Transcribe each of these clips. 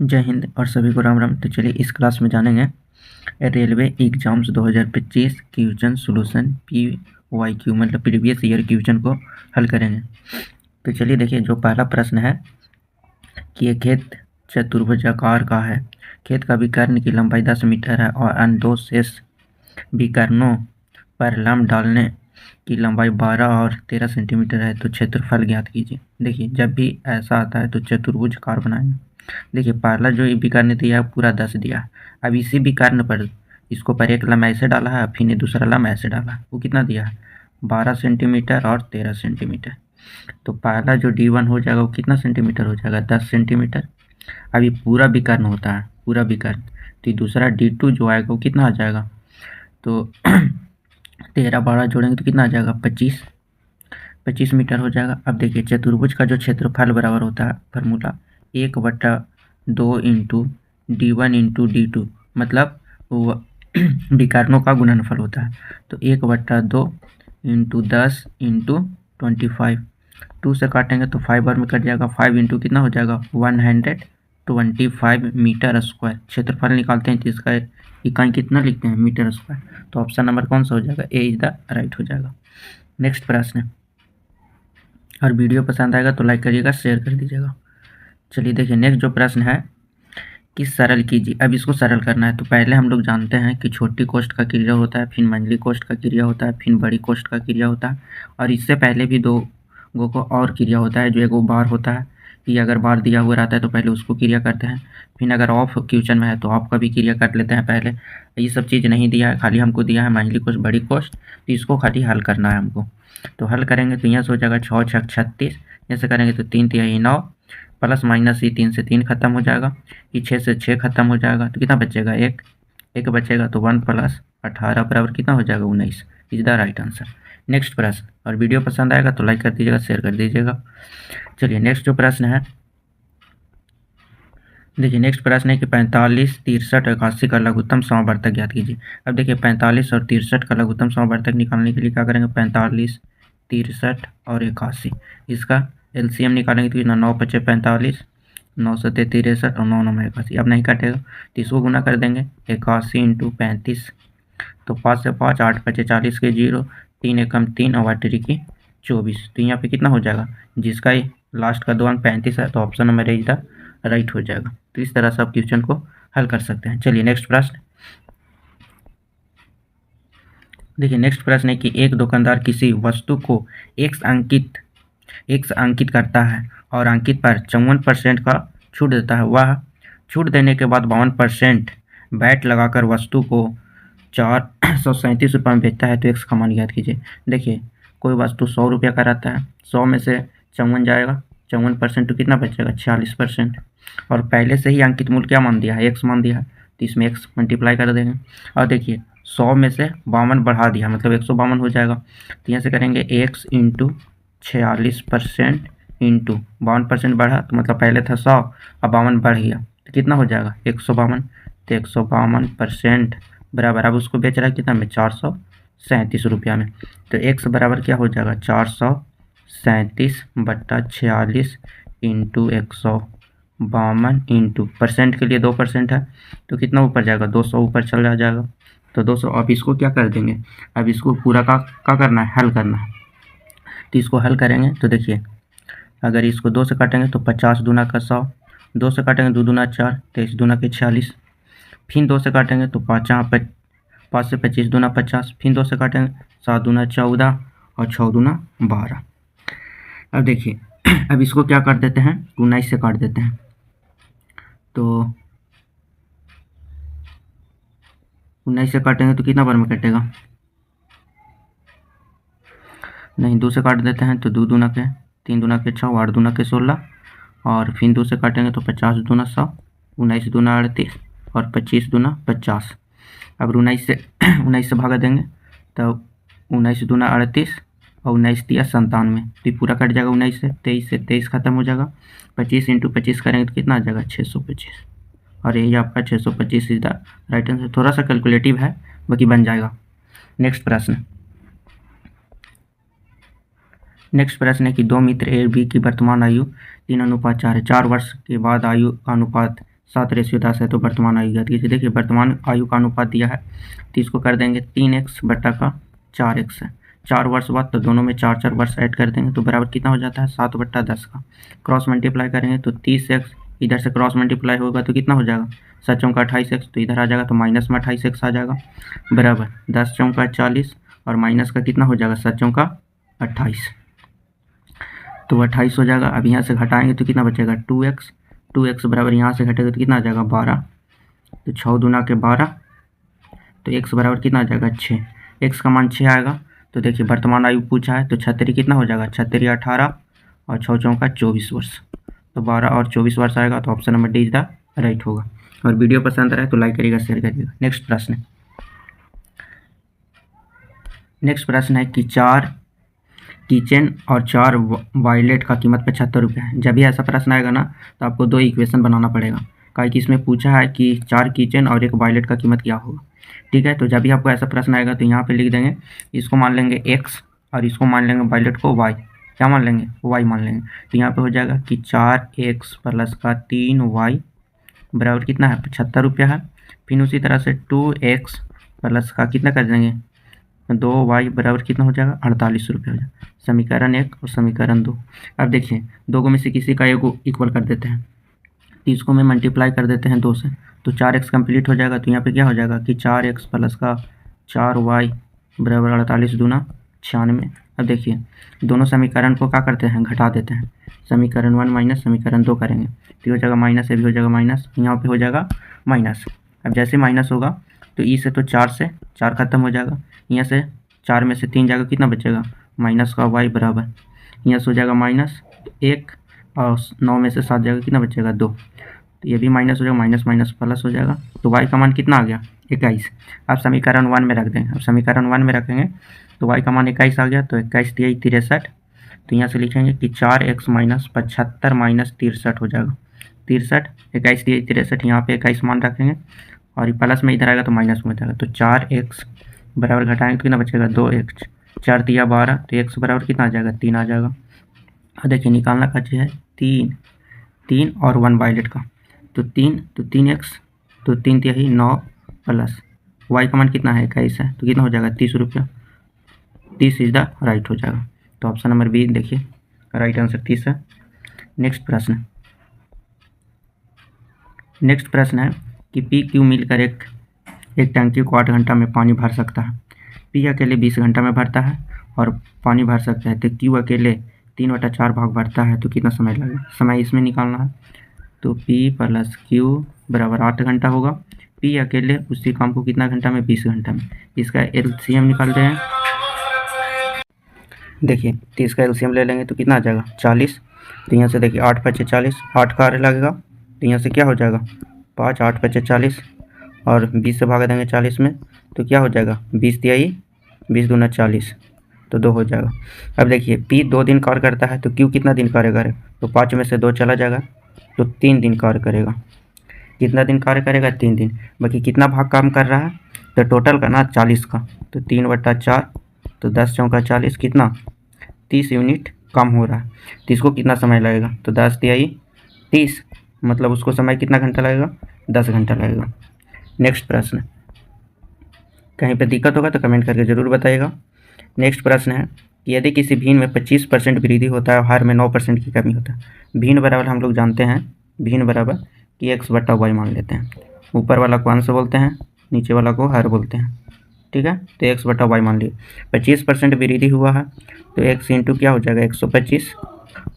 जय हिंद और सभी को राम राम। तो चलिए इस क्लास में जानेंगे railway exams 2025 question solution PYQ मतलब प्रीवियस ईयर क्वेश्चन को हल करेंगे। तो चलिए देखिए, जो पहला प्रश्न है कि ये खेत चतुर्भुजाकार का है। खेत का विकर्ण की लंबाई 10 मीटर है और अन्य दो शेष विकर्णों पर लंब डालने की लंबाई 12 और 13 सेंटीमीटर है। तो क्षेत्रफल ज्ञात कीजिए। देखिए, जब भी ऐसा आता है तो चतुर्भुजाकार बनाएंगे। देखिए, पहला जो विकर्ण दिया है पूरा 10 दिया है। अब इसी विकर्ण पर इसको पर एक लंब ऐसे डाला है, फिर दूसरा लंब ऐसे डाला है। वो कितना दिया है? 12 सेंटीमीटर और 13 सेंटीमीटर। तो पहला जो D1 हो जाएगा वो कितना सेंटीमीटर हो जाएगा? 10 सेंटीमीटर। अब ये पूरा विकर्ण होता है, पूरा विकर्ण। तो ये दूसरा D2 जो आएगा वो कितना आ जाएगा? तो 13 12 जोड़ेंगे तो कितना आ जाएगा? 25 मीटर हो जाएगा। अब देखिए, चतुर्भुज का जो क्षेत्रफल बराबर होता है formula 1/2 into D1 into D2, मतलब विकर्णों का गुणनफल होता है। तो 1/2 इंटू 10 इंटू 25, 2 से काटेंगे तो 5 बार में कट जाएगा। 5 इंटू कितना हो जाएगा? 125 मीटर स्क्वायर। क्षेत्रफल निकालते हैं तो इसका इकाई कितना लिखते हैं? Meter square. तो ऑप्शन नंबर कौन सा हो जाएगा? ए इज द राइट हो जाएगा। नेक्स्ट प्रश्न, और वीडियो पसंद आएगा तो लाइक करिएगा, शेयर कर दीजिएगा। चलिए देखिए, नेक्स्ट जो प्रश्न है कि सरल कीजिए। अब इसको सरल करना है। तो पहले हम लोग जानते हैं कि छोटी कोष्ठ का क्रिया होता है, फिर मंझली कोष्ठ का क्रिया होता है, फिर बड़ी कोष्ठ का क्रिया होता है, और इससे पहले भी दो गो को और क्रिया होता है, जो एक वो बार होता है कि अगर बार दिया हुआ रहता है तो पहले उसको क्रिया करते हैं, फिर अगर ऑफ क्वेश्चन में है तो ऑफ का भी क्रिया कर लेते हैं पहले। ये सब चीज़ नहीं दिया है, खाली हमको दिया है मंझली कोष्ठ बड़ी कोष्ठ। तो इसको खाली हल करना है हमको। तो हल करेंगे तो यहाँ से हो जाएगा 6 6 36, जैसे करेंगे तो 3 3 9, प्लस माइनस ये 3 से 3 खत्म हो जाएगा, ये 6 से 6 खत्म हो जाएगा। तो कितना बचेगा? एक बचेगा। तो 1 + 18 बराबर कितना हो जाएगा? 19 is the right answer. Next प्रश्न, और वीडियो पसंद आएगा तो लाइक कर दीजिएगा, शेयर कर दीजिएगा। चलिए नेक्स्ट जो प्रश्न है, देखिए नेक्स्ट प्रश्न है कि 45 63 81 का लघुत्तम समवर्तक ज्ञात कीजिए। अब देखिए, 45 और 63 का लघुत्तम समवर्तक निकालने के लिए क्या करेंगे? 45 63 और 81, इसका LCM निकालेंगे तो कितना? 9 × 5 = 45, 9 × 7 = 63 और 9 9 × 81। अब नहीं काटेगा तो इसको गुना कर देंगे। 81 × 35, तो 5 से 5 8 × 5 = 40 के 0, 3 एकम 3 और 8 तिरिकी 24। तो यहाँ पे कितना हो जाएगा? जिसका लास्ट का 2 अंक 35 है, तो option number A is the right हो जाएगा। तो इस तरह से आप क्वेश्चन को हल कर सकते हैं। चलिए नेक्स्ट प्रश्न, देखिए नेक्स्ट प्रश्न है कि एक दुकानदार किसी वस्तु को एक्स अंकित करता है और अंकित पर 54% का छूट देता है। वह छूट देने के बाद 52% वैट लगाकर वस्तु को 437 रुपये में बेचता है। तो एक्स का मान ज्ञात कीजिए। देखिए, कोई वस्तु 100 रुपये का रहता है, 100 में से 54 जाएगा, 54% तो कितना बचेगा? 46%। और पहले से ही अंकित मूल्य क्या मान दिया है? एक्स मान दिया है, तो इसमें एक्स मल्टीप्लाई कर देंगे। और देखिए, 100 में से 52 बढ़ा दिया, मतलब 152 हो जाएगा। तो यहाँ से करेंगे एक्स इंटू 46% इंटू 52% बढ़ा, तो मतलब पहले था 100, अब 52 बढ़ गया, तो कितना हो जाएगा? 152। तो 152% बराबर, अब उसको बेच रहा है कितना में? 437 रुपया में। तो एक्स बराबर क्या हो जाएगा? 437/46 इंटू 152 इंटू परसेंट के लिए 2% है, तो कितना ऊपर जाएगा? 200 ऊपर चला जाएगा। तो 200। अब इसको क्या कर देंगे? अब इसको पूरा का करना है? हल करना है। तो इसको हल करेंगे तो देखिए, अगर इसको 2 से काटेंगे तो 50 दूना का 100, 2 से काटेंगे 2 दूना 4, 23 दूना के 46, फिर 2 से काटेंगे तो 5 से 25 दूना 50, फिर 2 से काटेंगे 7 दूना 14 और 6 दूना 12। अब देखिए, अब इसको क्या कर देते हैं? 19 से काट देते हैं। तो 19 से काटेंगे तो कितना बार में कटेगा? नहीं, 2 से काट देते हैं तो 2 दूना के 3 दूना के 6, 8 दूना के 16, और फिर 2 से काटेंगे तो 50 दूना 100, 19 दूना 38 और 25 दूना 50। अब 19 से 19 से भागा देंगे तो 19 दूना 38 और 19 दिया 97, तो ये पूरा कट जाएगा 19 से। 23 खत्म हो जाएगा। 25 इंटू 25 करेंगे तो कितना आ जाएगा? 625। और यही आपका 625 इज द राइट आंसर। थोड़ा सा कैलकुलेटिव है, बाकी बन जाएगा। नेक्स्ट प्रश्न है कि 2 मित्र ए और बी की वर्तमान आयु 3:4 है। 4 वर्ष के बाद आयु का अनुपात 7:10 है तो वर्तमान आयु ज्ञात कीजिए। देखिए वर्तमान आयु का अनुपात दिया है तो इसको कर देंगे 3x बटा का 4x है, 4 वर्ष बाद, तो दोनों में 4 वर्ष ऐड कर देंगे तो बराबर कितना हो जाता है 7/10 का। क्रॉस मल्टीप्लाई करेंगे तो 30x, इधर से क्रॉस मल्टीप्लाई होगा तो कितना हो जाएगा 7 चौका 28x, तो इधर आ जाएगा तो माइनस में 28x आ जाएगा, बराबर 10 चौका 40 और माइनस का कितना हो जाएगा 7 चौका 28, तो 28 हो जाएगा। अब यहाँ से घटाएंगे तो कितना बचेगा 2x, 2x बराबर यहाँ से घटेगा तो कितना आ जाएगा 12, तो 6 दूना के 12, तो x बराबर कितना आ जाएगा 6, x का मान 6 आएगा। तो देखिए वर्तमान आयु पूछा है तो 36 कितना हो जाएगा 36 18 और 6 चौका 24 वर्ष, तो 12 और 24 वर्ष आएगा, तो option number D is the right होगा। और वीडियो पसंद आए तो लाइक करिएगा, शेयर करिएगा। नेक्स्ट प्रश्न है कि 4 किचन और 4 वायलेट का कीमत 75 रुपये है। जब भी ऐसा प्रश्न आएगा ना तो आपको 2 इक्वेशन बनाना पड़ेगा, काहे कि इसमें पूछा है कि 4 किचन और 1 वायलेट का कीमत क्या होगा। ठीक है, तो जब भी आपको ऐसा प्रश्न आएगा तो यहाँ पे लिख देंगे, इसको मान लेंगे x और इसको मान लेंगे वायलेट को y, क्या मान लेंगे y मान लेंगे, तो यहाँ पे हो जाएगा कि 4x प्लस का 3y बराबर कितना है 75 रुपया है। फिर उसी तरह से 2x प्लस का कितना कर देंगे 2y बराबर कितना हो जाएगा 48 रुपये हो जाएगा। समीकरण 1 और समीकरण 2। अब देखिए दो में से किसी का एक इक्वल कर देते हैं, तो इसको में मल्टीप्लाई कर देते हैं 2 से, तो 4x कंप्लीट हो जाएगा। तो यहाँ पे क्या हो जाएगा कि 4x प्लस का 4y बराबर 48 दूना 96। अब देखिए दोनों समीकरण को क्या करते हैं घटा देते हैं, समीकरण 1 माइनस समीकरण 2 करेंगे तो हो जाएगा माइनस, ये भी हो जाएगा माइनस, यहाँ पे हो जाएगा माइनस। अब जैसे माइनस होगा तो ई से तो 4 से 4 खत्म हो जाएगा, यहाँ से 4 में से 3 जाएगा, कितना बचेगा माइनस का y बराबर, यहाँ से हो जाएगा माइनस 1 और 9 में से 7 जाएगा, कितना बचेगा 2, तो ये भी माइनस हो जाएगा, माइनस माइनस प्लस हो जाएगा, तो y का मान कितना आ गया 21। अब समीकरण 1 में रख देंगे, अब समीकरण 1 में रखेंगे तो y का मान 21 आ गया, तो 21 दिया 63, तो यहाँ से लिखेंगे कि 4x माइनस 75 माइनस 63 हो जाएगा, 63 21 दिया 63, यहाँ पे 21 मान रखेंगे और ये प्लस में इधर आएगा तो माइनस में हो जाएगा, तो 4x बराबर घटाएंगे तो कितना बचेगा 2x, 4 दिया 12, तो x बराबर कितना आ जाएगा 3 आ जाएगा। और देखिए निकालना का चीज़ है 3 और 1 वायलेट का, तो 3x, तो 3 तिहाई 9 प्लस y का मान कितना है 21 है, तो कितना हो जाएगा 30 रुपया, 30 इज द राइट हो जाएगा। तो ऑप्शन नंबर बी देखिए राइट आंसर 30 है। नेक्स्ट प्रश्न है कि PQ मिलकर एक टंकी को 8 घंटा में पानी भर सकता है, P अकेले 20 घंटा में भरता है और पानी भर सकता है, तो Q अकेले 3/4 भाग भरता है, तो कितना समय लगेगा, समय इसमें निकालना है। तो P प्लस Q बराबर 8 घंटा होगा, P अकेले उसी काम को कितना घंटा में 20 घंटा में, इसका LCM निकालते हैं। देखिए तो इसका LCM ले लेंगे तो कितना आ जाएगा 40, तो यहाँ से देखिए 8 5 40, 8 का आर लगेगा, तो यहाँ से क्या हो जाएगा 5 8 5 40 और 20 से भाग देंगे 40 में, तो क्या हो जाएगा 20 तिहाई 20 दूना 40, तो 2 हो जाएगा। अब देखिए P 2 दिन कार्य करता है तो Q कितना दिन कार्य करेगा, तो 5 में से 2 चला जाएगा तो 3 दिन कार्य करेगा। कितना दिन कार्य करेगा 3 दिन, बाकी कितना भाग काम कर रहा है, तो टोटल का ना 40 का, तो 3/4, तो 10 चौका 40, कितना 30 यूनिट काम हो रहा है, तो इसको कितना समय लगेगा, तो 10 तिहाई 30, मतलब उसको समय कितना घंटा लगेगा 10 घंटा लगेगा। नेक्स्ट प्रश्न, कहीं पे दिक्कत होगा तो कमेंट करके ज़रूर बताइएगा। नेक्स्ट प्रश्न है कि यदि किसी भिन्न में 25% वृद्धि होता है और हर में 9% की कमी होता है। भिन्न बराबर हम लोग जानते हैं, भिन्न बराबर कि x/y मान लेते हैं, ऊपर वाला को अंश बोलते हैं, नीचे वाला को हर बोलते हैं, ठीक है। तो x/y मान लिए 25% वृद्धि हुआ है तो x इंटू क्या हो जाएगा 125,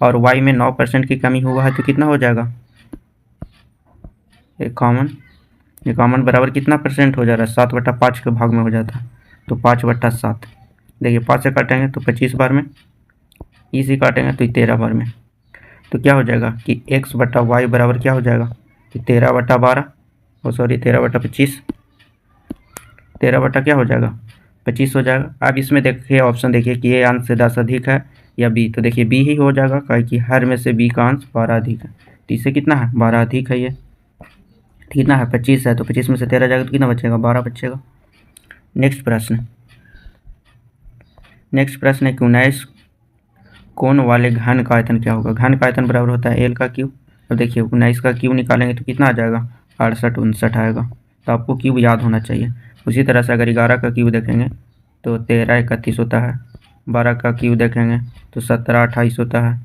और y में 9% की कमी हुआ है तो कितना हो जाएगा इक्यावन बराबर कितना परसेंट हो जा रहा है 7/5 के भाग में हो जाता है, तो 5/7। देखिए 5 से काटेंगे तो 25 बार में, इसी काटेंगे तो 13 बार में, तो क्या हो जाएगा कि x/y बराबर क्या हो जाएगा कि 13/12, सॉरी 13/25, 13 क्या हो जाएगा 25 हो जाएगा। अब इसमें देखिए ऑप्शन देखिए कि ये अंश से 10 अधिक है या b, तो देखिए b ही हो जाएगा, क्योंकि हर में से b का अंश 12 अधिक है, तो इससे कितना है 12 अधिक है, ये कितना है 25 है, तो 25 में से 13 जाएगा तो कितना बचेगा 12 बचेगा। नेक्स्ट प्रश्न है कि 19 कोण वाले घन का आयतन क्या होगा। घन का आयतन बराबर होता है L का क्यूब, अब देखिए 19 का क्यूब निकालेंगे तो कितना आ जाएगा, 68 59 आएगा। तो आपको क्यूब याद होना चाहिए। उसी तरह से अगर 11 का क्यूब देखेंगे तो 13 31 होता है। 12 का क्यूब देखेंगे तो 17 28 होता है।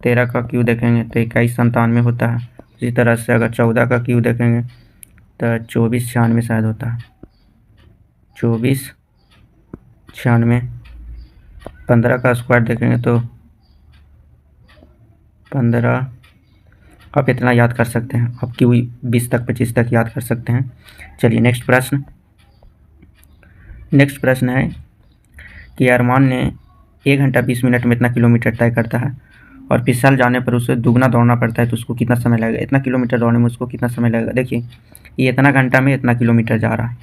13 का क्यूब देखेंगे तो 21 97 होता है। इसी तरह से अगर 14 का क्यूब देखेंगे तो 24 96 शायद होता है, 24 96। 15 का स्क्वायर देखेंगे तो 15, आप इतना याद कर सकते हैं। आप क्यों 20 तक 25 तक याद कर सकते हैं। चलिए नेक्स्ट प्रश्न है कि अरमान ने 1 घंटा 20 मिनट में इतना किलोमीटर तय करता है और फिसल जाने पर उसे दुगना दौड़ना पड़ता है तो उसको कितना समय लगेगा। इतना किलोमीटर दौड़ने में उसको कितना समय लगेगा। देखिए ये इतना घंटा में इतना किलोमीटर जा रहा है,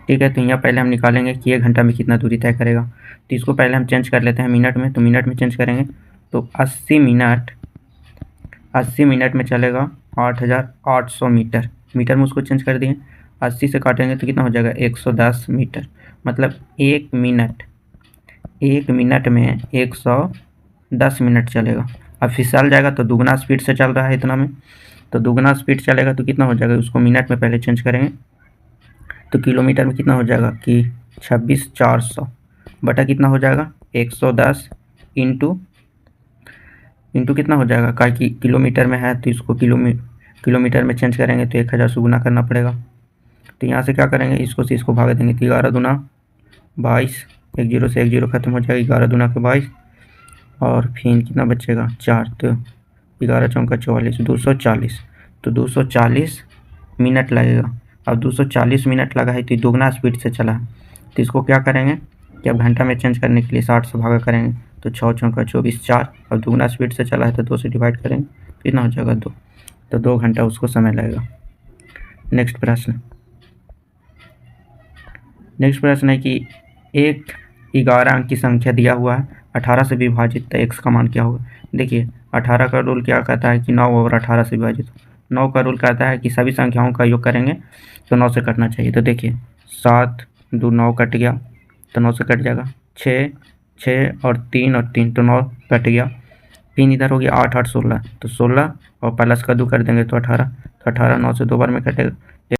ठीक है। तो यहाँ पहले हम निकालेंगे कि 1 घंटा में कितना दूरी तय करेगा। तो इसको पहले हम चेंज कर लेते हैं मिनट में। तो मिनट में चेंज करेंगे तो 80 मिनट में चलेगा 8800 मीटर। मीटर में उसको चेंज कर दिए। 80 से काटेंगे तो कितना हो जाएगा, 110 मीटर। मतलब 1 मिनट में 110 मिनट चलेगा। अब फिसल जाएगा तो दुगना स्पीड से चल रहा है इतना में, तो दुगना स्पीड चलेगा तो कितना हो जाएगा, उसको मिनट में पहले चेंज करेंगे तो किलोमीटर में कितना हो जाएगा कि 26,400 बटा कितना हो जाएगा 110 इंटू कितना हो जाएगा, का कि किलोमीटर में है तो इसको किलोमीटर में चेंज करेंगे तो 1000 से गुना करना पड़ेगा। तो यहाँ से क्या करेंगे, इसको से इसको भाग देंगे तो 11 दूना 22, 1 0 से 1 0 खत्म हो जाएगा, 11 दूना के 22 और फिर कितना बचेगा 4, तो 11 चौका 44, 240। तो 240 मिनट लगेगा। अब 240 मिनट लगा है तो दोगुना स्पीड से चला है तो इसको क्या करेंगे कि अब घंटा में चेंज करने के लिए 60 से भागा करेंगे तो 6 चौका 24 4। अब दोगुना स्पीड से चला है तो 2 से डिवाइड करेंगे कितना हो जाएगा 2, तो 2 घंटा उसको समय लगेगा। नेक्स्ट प्रश्न है कि एक 11 अंक की संख्या दिया हुआ है, 18 से विभाजित तो x का मान क्या होगा। देखिए 18 का रूल क्या कहता है कि 9 ओवर 18 से विभाजित। 9 का रूल कहता है कि सभी संख्याओं का योग करेंगे तो 9 से कटना चाहिए। तो देखिए 7 2 9 कट गया तो 9 से कट जाएगा, 6 6 और 3 तो 9 कट गया। फिर इधर हो गया 8 8 16 तो 16 और प्लस का 2 कर देंगे तो 18, तो 18 9 से 2 बार में कटेगा